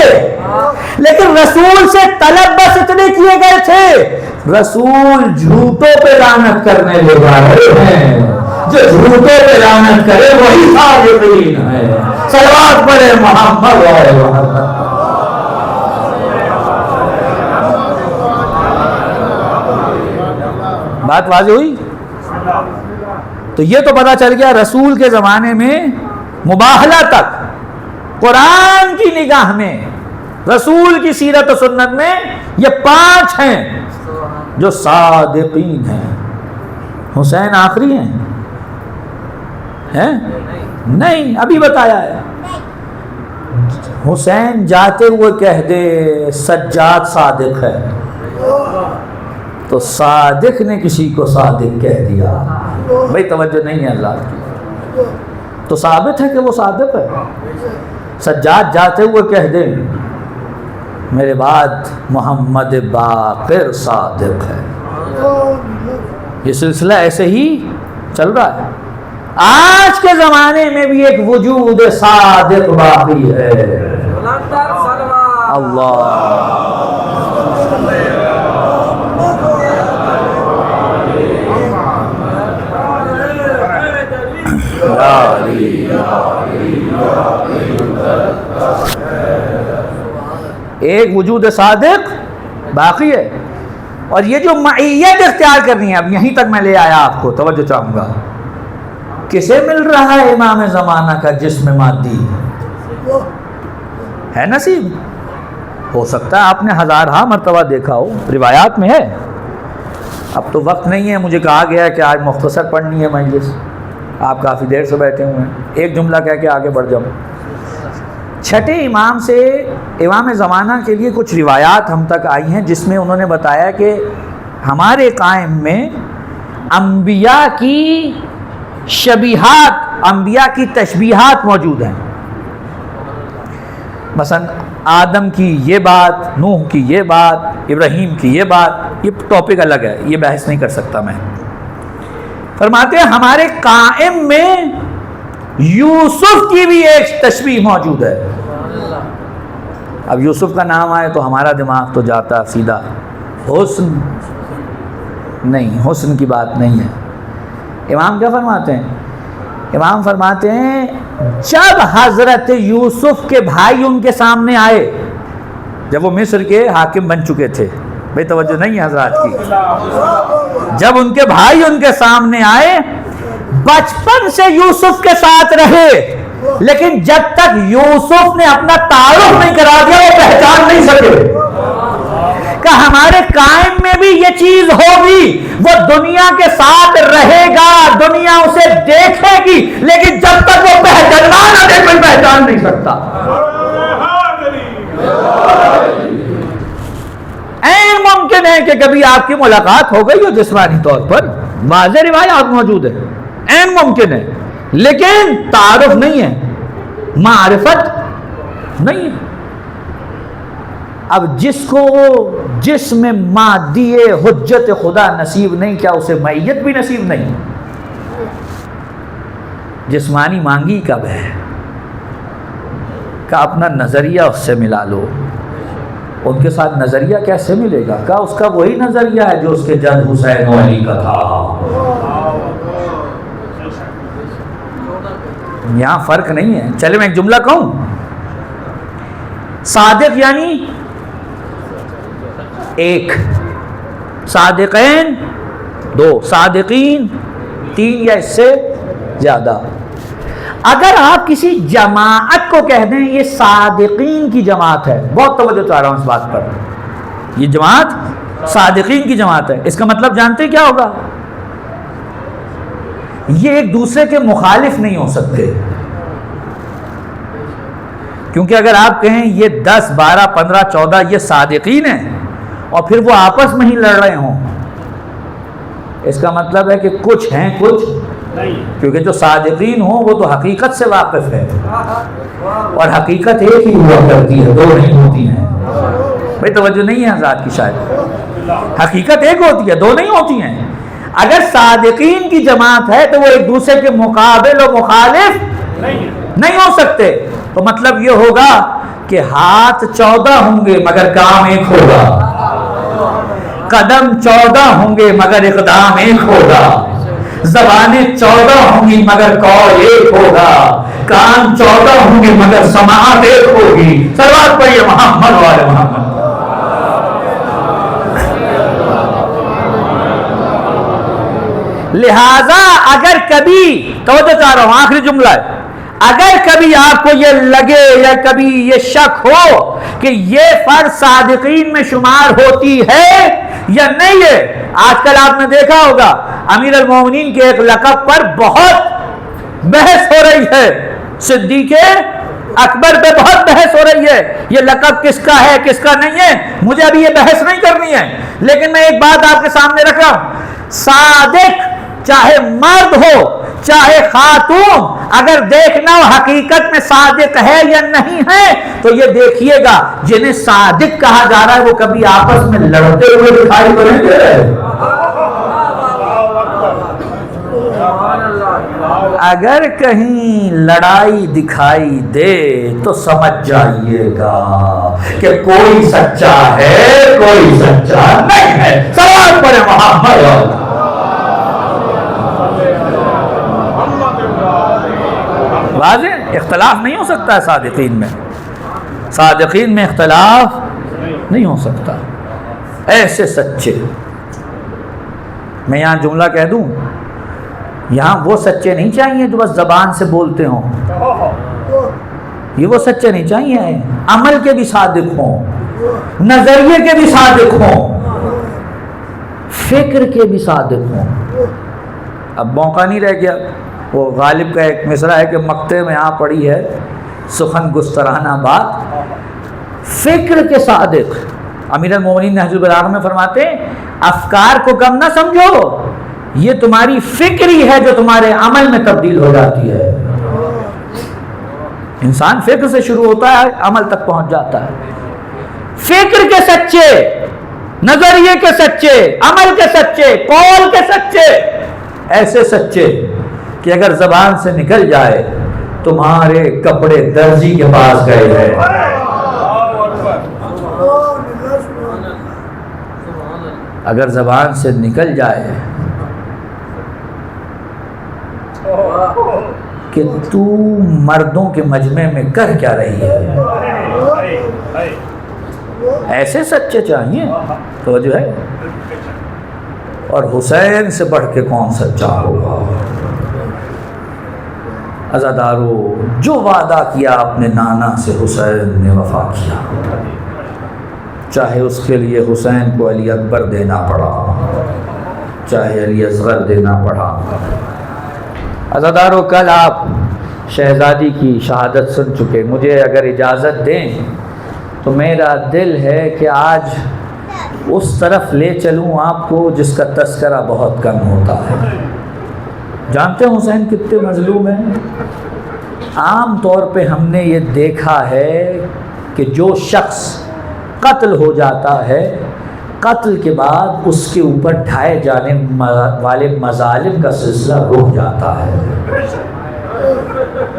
لیکن رسول سے طلب بس اتنے کیے گئے تھے. رسول جھوٹوں پہ لعنت کرنے لے جا رہے ہیں، جو جھوٹوں پہ لعنت کرے وہی صادقین ہے. صلوات پڑھے محمد و محمد. بات واضح ہوئی؟ تو یہ تو پتا چل گیا رسول کے زمانے میں مباہلہ تک قرآن کی نگاہ میں، رسول کی سیرت و سنت میں یہ 5 ہیں جو صادقین ہیں۔ حسین آخری ہیں؟ نہیں، ابھی بتایا ہے۔ حسین جاتے ہوئے کہہ دے سجاد صادق ہے، تو صادق نے کسی کو صادق کہہ دیا، بھائی توجہ نہیں ہے اللہ کی، تو ثابت ہے کہ وہ صادق ہے۔ سجاد جاتے ہوئے کہہ دے میرے بعد محمد باقر صادق ہے۔ یہ سلسلہ ایسے ہی چل رہا ہے۔ آج کے زمانے میں بھی ایک وجود صادق باقی ہے۔ اللہ ایک وجود صادق باقی ہے، اور یہ جو معیت اختیار کرنی ہے، اب یہیں تک میں لے آیا آپ کو، توجہ چاہوں گا۔ کسے مل رہا ہے امام زمانہ کا جسم مادی؟ ہے نصیب؟ ہو سکتا ہے آپ نے ہزارہا مرتبہ دیکھا ہو، روایات میں ہے۔ اب تو وقت نہیں ہے، مجھے کہا گیا ہے کہ آج مختصر پڑھنی ہے مجلس، آپ کافی دیر سے بیٹھے ہوئے ہیں، ایک جملہ کہہ کے آگے بڑھ جاؤں۔ چھٹے امام سے امام زمانہ کے لیے کچھ روایات ہم تک آئی ہیں، جس میں انہوں نے بتایا کہ ہمارے قائم میں انبیاء کی شبیہات، انبیاء کی تشبیہات موجود ہیں۔ مثلا آدم کی یہ بات، نوح کی یہ بات، ابراہیم کی یہ بات، یہ ٹاپک الگ ہے، یہ بحث نہیں کر سکتا میں۔ فرماتے ہیں ہمارے قائم میں یوسف کی بھی ایک تشبیہ موجود ہے۔ اب یوسف کا نام آئے تو ہمارا دماغ تو جاتا سیدھا حسن، نہیں، حسن کی بات نہیں ہے۔ امام کیا فرماتے ہیں؟ امام فرماتے ہیں جب حضرت یوسف کے بھائی ان کے سامنے آئے، جب وہ مصر کے حاکم بن چکے تھے، بے توجہ نہیں ہے حضرات کی، جب ان کے بھائی ان کے سامنے آئے، بچپن سے یوسف کے ساتھ رہے، لیکن جب تک یوسف نے اپنا تعارف نہیں کرا دیا وہ پہچان نہیں سکے۔ کہ ہمارے قائم میں بھی یہ چیز ہوگی، وہ دنیا کے ساتھ رہے گا، دنیا اسے دیکھے گی، لیکن جب تک وہ پہچاننا نہ دے کوئی پہچان نہیں سکتا۔ این ممکن ہے کہ کبھی آپ کی ملاقات ہو گئی ہو جسمانی طور پر، واضح روایات موجود ہے، این ممکن ہے، لیکن تعارف نہیں ہے، معرفت نہیں ہے۔ اب جس کو جسم مادی حجت خدا نصیب نہیں، کیا اسے معیت بھی نصیب نہیں؟ جسمانی مانگی کب ہے کہ اپنا نظریہ اس سے ملا لو، ان کے ساتھ نظریہ کیسے ملے گا؟ کہ اس کا وہی نظریہ ہے جو اس کے جد حسین و علی کا تھا۔ یہاں فرق نہیں ہے۔ چلے میں ایک جملہ کہوں، صادق یعنی ایک، صادقین 2، صادقین 3 یا اس سے زیادہ۔ اگر آپ کسی جماعت کو کہہ دیں یہ صادقین کی جماعت ہے، بہت توجہ چاہ رہا ہوں اس بات پر، یہ جماعت صادقین کی جماعت ہے، اس کا مطلب جانتے کیا ہوگا؟ یہ ایک دوسرے کے مخالف نہیں ہو سکتے، کیونکہ اگر آپ کہیں یہ 10 12 15 14 یہ صادقین ہیں اور پھر وہ آپس میں ہی لڑ رہے ہوں، اس کا مطلب ہے کہ کچھ ہیں کچھ نہیں، کیونکہ جو صادقین ہوں وہ تو حقیقت سے واقف ہے، اور حقیقت ایک ہی ہوا کرتی ہے، 2 نہیں ہوتی ہیں۔ بھائی توجہ نہیں ہے حضرات کی، شاید حقیقت ایک ہوتی ہے، 2 نہیں ہوتی ہیں۔ اگر صادقین کی جماعت ہے تو وہ ایک دوسرے کے مقابل و مخالف نہیں ہو سکتے، تو مطلب یہ ہوگا کہ ہاتھ 14 ہوں گے مگر کام ایک ہوگا، قدم 14 ہوں گے مگر اقدام ایک ہوگا، زبانیں 14 ہوں گی مگر قول ایک ہوگا، کان 14 ہوں گے مگر سماعت ایک ہوگی۔ صلوات پڑھیے محمد والے محمد۔ لہذا اگر کبھی، توجہ چاہ رہا ہوں، آخری جملہ ہے، اگر کبھی آپ کو یہ لگے یا کبھی یہ شک ہو کہ یہ فرض صادقین میں شمار ہوتی ہے یا نہیں ہے، آج کل آپ نے دیکھا ہوگا امیر المومنین کے ایک لقب پر بہت بحث ہو رہی ہے، صدیق اکبر پہ بہت بحث ہو رہی ہے، یہ لقب کس کا ہے کس کا نہیں ہے، مجھے ابھی یہ بحث نہیں کرنی ہے، لیکن میں ایک بات آپ کے سامنے رکھ رہا ہوں، صادق چاہے مرد ہو چاہے خاتون، اگر دیکھنا ہو حقیقت میں صادق ہے یا نہیں ہے تو یہ دیکھیے گا جنہیں صادق کہا جا رہا ہے وہ کبھی آپس میں لڑتے ہوئے دکھائی تو نہیں دے رہے۔ اگر کہیں لڑائی دکھائی دے تو سمجھ جائیے گا کہ کوئی سچا ہے کوئی سچا نہیں ہے۔ سوال پڑے محمد، واضح اختلاف نہیں ہو سکتا ہے صادقین میں، صادقین میں اختلاف نہیں ہو سکتا۔ ایسے سچے، میں یہاں جملہ کہہ دوں، یہاں وہ سچے نہیں چاہیے جو بس زبان سے بولتے ہوں، یہ وہ سچے نہیں چاہیے، عمل کے بھی صادق ہوں، نظریے کے بھی صادق ہوں، فکر کے بھی صادق ہوں۔ اب موقع نہیں رہ گیا، وہ غالب کا ایک مصرع ہے کہ مقطع میں آ پڑی ہے سخن گسترانہ بات، فکر کے صادق۔ امیر المومنین نہج البلاغہ میں فرماتے ہیں افکار کو کم نہ سمجھو، یہ تمہاری فکر ہی ہے جو تمہارے عمل میں تبدیل ہو جاتی ہے۔ انسان فکر سے شروع ہوتا ہے عمل تک پہنچ جاتا ہے۔ فکر کے سچے، نظریے کے سچے، عمل کے سچے، قول کے سچے، ایسے سچے کہ اگر زبان سے نکل جائے تمہارے کپڑے درزی کے پاس گئے ہیں۔ اگر زبان سے نکل جائے کہ تو مردوں کے مجمع میں کر کیا رہی ہے، ایسے سچے چاہیے، توجہ ہے۔ اور حسین سے بڑھ کے کون سچا ہوگا؟ عزادارو، جو وعدہ کیا اپنے نانا سے حسین نے وفا کیا، چاہے اس کے لیے حسین کو علی اکبر دینا پڑا، چاہے علی اصغر دینا پڑا۔ عزادارو، کل آپ شہزادی کی شہادت سن چکے، مجھے اگر اجازت دیں تو میرا دل ہے کہ آج اس طرف لے چلوں آپ کو جس کا تذکرہ بہت کم ہوتا ہے۔ جانتے ہیں حسین کتنے مظلوم ہیں؟ عام طور پہ ہم نے یہ دیکھا ہے کہ جو شخص قتل ہو جاتا ہے، قتل کے بعد اس کے اوپر ڈھائے جانے والے مظالم کا سلسلہ رک جاتا ہے،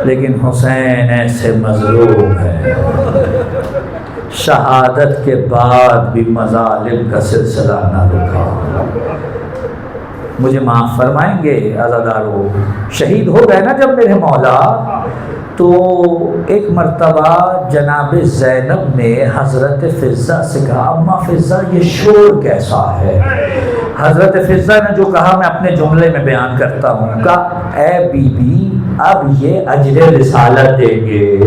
لیکن حسین ایسے مظلوم ہے، شہادت کے بعد بھی مظالم کا سلسلہ نہ رکا۔ مجھے معاف فرمائیں گے عزادارو، شہید ہو گئے نا جب میرے مولا، تو ایک مرتبہ جناب زینب نے حضرت فضہ سے کہا اماں فضہ یہ شور کیسا ہے؟ حضرت فضہ نے جو کہا میں اپنے جملے میں بیان کرتا ہوں، کہا اے بی بی اب یہ اجر رسالت دیں گے۔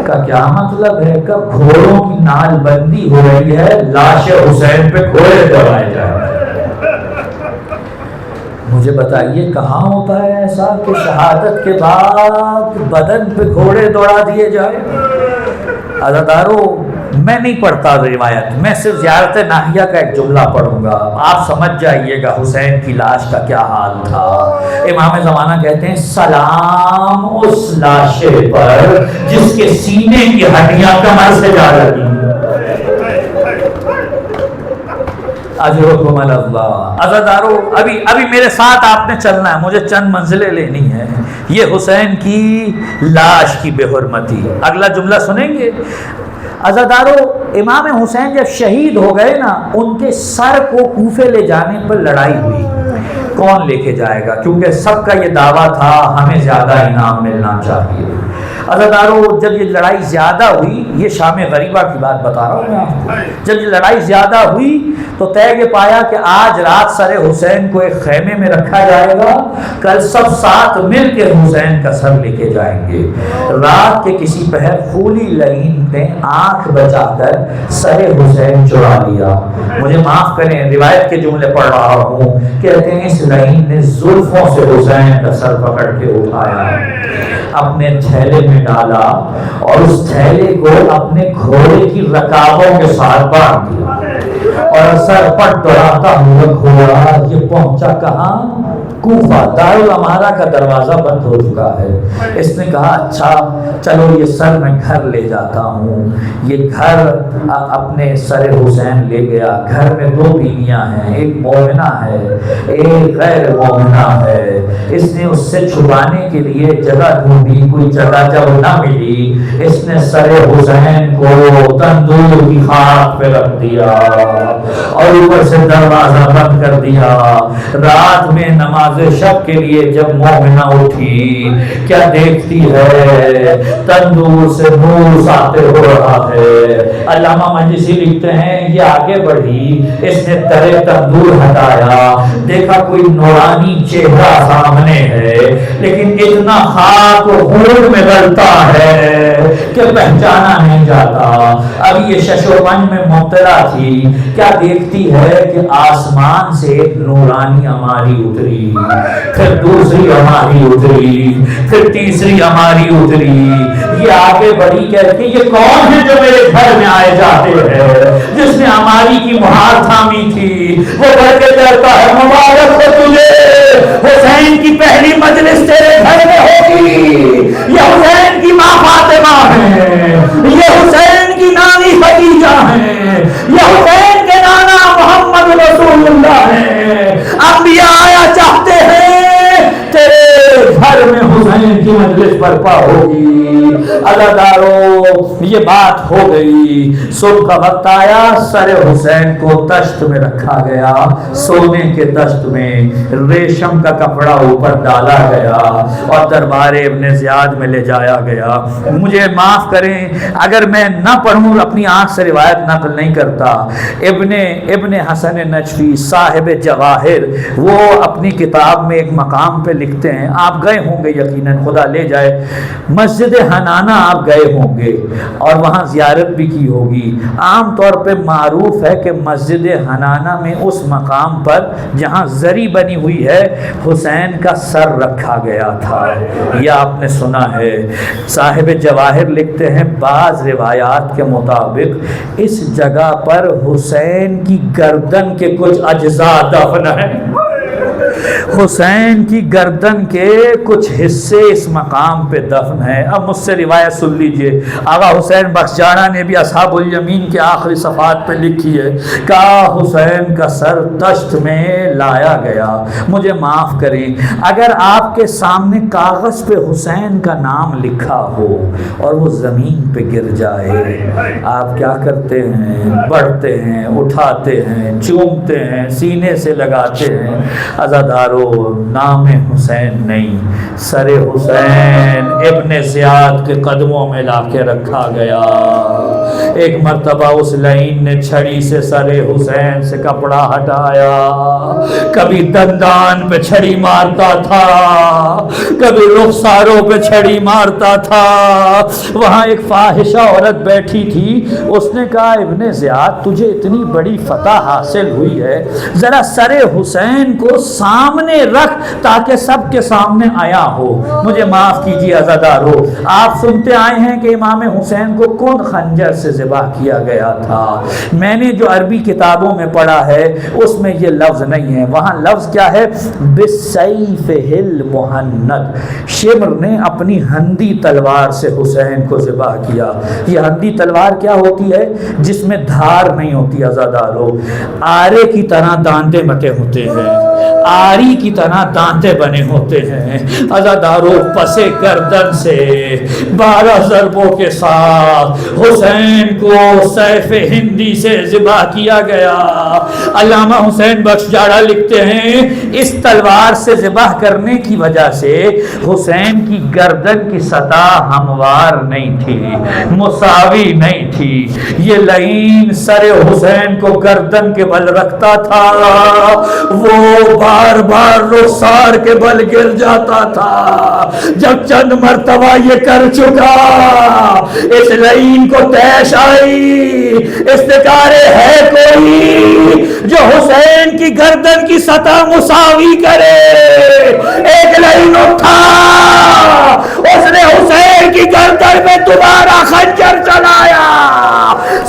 کا کیا مطلب ہے؟ کہ گھوڑوں کی نال بندی ہو رہی ہے، لاش حسین پہ گھوڑے دوڑائے جا رہے ہیں۔ مجھے بتائیے کہاں ہوتا ہے ایسا کہ شہادت کے بعد بدن پہ گھوڑے دوڑا دیے جائے؟ عزادارو، میں نہیں پڑھتا روایت، میں صرف زیارت ناحیہ کا ایک جملہ پڑھوں گا، آپ سمجھ جائیے گا حسین کی لاش کا کیا حال تھا۔ امام زمانہ کہتے ہیں سلام اس لاشے پر جس کے سینے کی ہڈیاں کمر سے جا رہی ہیں۔ اجرکم اللہ۔ عزادارو، ابھی میرے ساتھ آپ نے چلنا ہے، مجھے چند منزلیں لینی ہے۔ یہ حسین کی لاش کی بے حرمتی، اگلا جملہ سنیں گے۔ عزادارو، امام حسین جب شہید ہو گئے نا، ان کے سر کو کوفے لے جانے پر لڑائی ہوئی، کون لے کے جائے گا؟ کیونکہ سب کا یہ دعویٰ تھا ہمیں زیادہ انعام ملنا چاہیے۔ عزادارو، جب یہ لڑائی زیادہ ہوئی یہ شام غریبہ کی بات بتا رہا ہوں میں آپ کو، جب یہ لڑائی زیادہ ہوئی تو طے یہ پایا کہ آج رات سر حسین کو ایک خیمے میں رکھا جائے گا، کل سب ساتھ مل کے حسین کا سر لے کے جائیں گے۔ رات کے کسی پہر خولی لعین نے آنکھ بچا کر سر حسین چرا لیا۔ مجھے معاف کریں، روایت کے جملے پڑھ رہا ہوں، کہتے ہیں اس لعین نے زلفوں سے حسین کا سر پکڑ کے اٹھایا، اپنے تھیلے میں ڈالا اور اس تھیلے کو اپنے گھوڑے کی رکابوں کے ساتھ باندھ دیا اور سر پر دوڑاتا ہوا گھوڑا یہ پہنچا کہاں؟ کوفہ۔ دارالامارہ کا دروازہ بند ہو چکا ہے۔ اس نے کہا اچھا چلو یہ سر میں گھر لے جاتا ہوں۔ یہ گھر اپنے سر حسین لے گیا۔ گھر میں دو بیویاں ہیں، ایک مومنہ ہے ایک غیر مومنہ ہے۔ اس نے اس سے چھپانے کے لیے جگہ ڈھونڈی، کوئی جگہ جب نہ ملی اس نے سر حسین کو تندور کی خاک پہ رکھ دیا اور اوپر سے دروازہ بند کر دیا۔ رات میں نماز شب کے لیے جب مومنہ اٹھی کیا دیکھتی ہے؟ تندور سے نور ساطع ہو رہا ہے۔ علامہ مجلسی لکھتے ہیں یہ آگے بڑھی، اس نے ترے تندور ہٹایا، دیکھا کوئی نورانی چہرہ سامنے ہے لیکن اتنا خاک و خون میں گلتا ہے کہ پہچانا نہیں جاتا۔ اب یہ شش و پنج میں مبتلا تھی، کیا دیکھتی ہے کہ آسمان سے ایک نورانی ہماری اتری، پھر دوسری ہماری اتری، پھر تیسری ہماری اتری۔ یہ آگے بڑھی کہتی یہ کون ہے جو میرے گھر میں آئے جاتے ہیں؟ جس نے ہماری کی مہار تھامی تھی وہ بڑھ کے کہتا ہے مبارک ہو تجھے، حسین کی پہلی مجلس تیرے گھر میں ہوگی۔ یہ حسین کی ماں فاطمہ ہے، یہ حسین کی نانی خدیجہ ہے، یہ حسین کے نانا محمد رسول اللہ ہے۔ انبیاء آیا چاہتے ہیں تیرے گھر میں حسین کی مجلس برپا ہوگی۔ عزادارو یہ بات ہو گئی۔ صبح کا وقت آیا، سر حسین کو تشت میں رکھا گیا، سونے کے تشت میں ریشم کا کپڑا اوپر ڈالا گیا اور دربار ابن زیاد میں لے جایا گیا۔ مجھے معاف کریں اگر میں نہ پڑھوں، اپنی آنکھ سے روایت نقل نہیں کرتا۔ ابن حسن نجفی صاحب جواہر وہ اپنی کتاب میں ایک مقام پہ لکھتے ہیں، آپ گئے ہوں گے یقیناً، خدا لے جائے، مسجد حنانہ آپ گئے ہوں گے اور وہاں زیارت بھی کی ہوگی۔ عام طور پہ معروف ہے کہ مسجد حنانہ میں اس مقام پر جہاں زری بنی ہوئی ہے حسین کا سر رکھا گیا تھا، یہ آپ نے سنا ہے۔ صاحب جواہر لکھتے ہیں بعض روایات کے مطابق اس جگہ پر حسین کی گردن کے کچھ اجزاء دفن ہیں، حسین کی گردن کے کچھ حصے اس مقام پہ دفن ہیں۔ اب مجھ سے روایت سن لیجئے، آقا حسین بخشجانہ نے بھی اصحاب الیمین کے آخری صفحات پہ لکھی ہے کہ حسین کا سر تشت میں لایا گیا۔ مجھے معاف کریں اگر آپ کے سامنے کاغذ پہ حسین کا نام لکھا ہو اور وہ زمین پہ گر جائے، آپ کیا کرتے ہیں؟ بڑھتے ہیں، اٹھاتے ہیں، چومتے ہیں، سینے سے لگاتے ہیں۔ عزادارو نام حسین نہیں، سر حسین ابن زیاد کے قدموں میں لا کے رکھا گیا۔ ایک مرتبہ اس لعین نے چھڑی سے سر حسین سے کپڑا ہٹایا، کبھی دندان پہ چھڑی مارتا تھا، کبھی رخساروں پہ چھڑی مارتا تھا۔ وہاں ایک فاحشہ عورت بیٹھی تھی، اس نے کہا ابن زیاد تجھے اتنی بڑی فتح حاصل ہوئی ہے، ذرا سر حسین کو سامنے رکھ تاکہ سب کے سامنے آیا ہو۔ مجھے معاف کیجیے عزادارو، آپ سنتے آئے ہیں کہ امام حسین کو کون خنجر سے ذبح کیا گیا تھا۔ میں نے جو عربی کتابوں میں پڑھا ہے اس میں یہ لفظ نہیں ہے، وہاں لفظ کیا ہے؟ بِالسَّيْفِ الْمُحَنَّد، شمر نے اپنی ہندی تلوار سے حسین کو ذبح کیا۔ یہ ہندی تلوار کیا ہوتی ہے؟ جس میں دھار نہیں ہوتی عزادارو، آرے کی طرح دانتے مٹے ہوتے ہیں، آری کی طرح دانتے بنے ہوتے ہیں. عزاداروں پسے گردن سے 12 ضربوں کے ساتھ حسین کو سیف ہندی سے ذبح کیا گیا. علامہ حسین بخش جاڑا لکھتے ہیں اس تلوار سے ذبح کرنے کی وجہ سے حسین کی گردن کی سطح ہموار نہیں تھی, مساوی نہیں تھی. یہ لعین سر حسین کو گردن کے بل رکھتا تھا, وہ بار بار رخسار کے بل گر جاتا تھا. جب چند مرتبہ یہ کر چکا, اس لعین کو تیش آئی, استقار ہے کوئی جو حسین کی گردن کی سطح مساوی کرے. ایک لعین اٹھا, اس نے حسین کی گردن میں دوبارہ خنجر چلایا.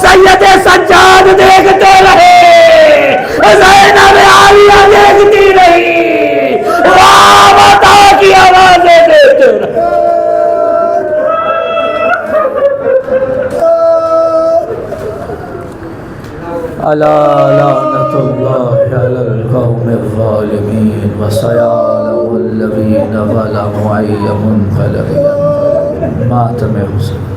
سید سجاد دیکھتے رہے, زینب عالیہ دیکھتی رہی, رابطہ کی آوازیں دیتے رہے. الا لعنت اللہ علی القوم الظالمین وسیعلم الذین ظلموا ای منقلب ماتم حسین.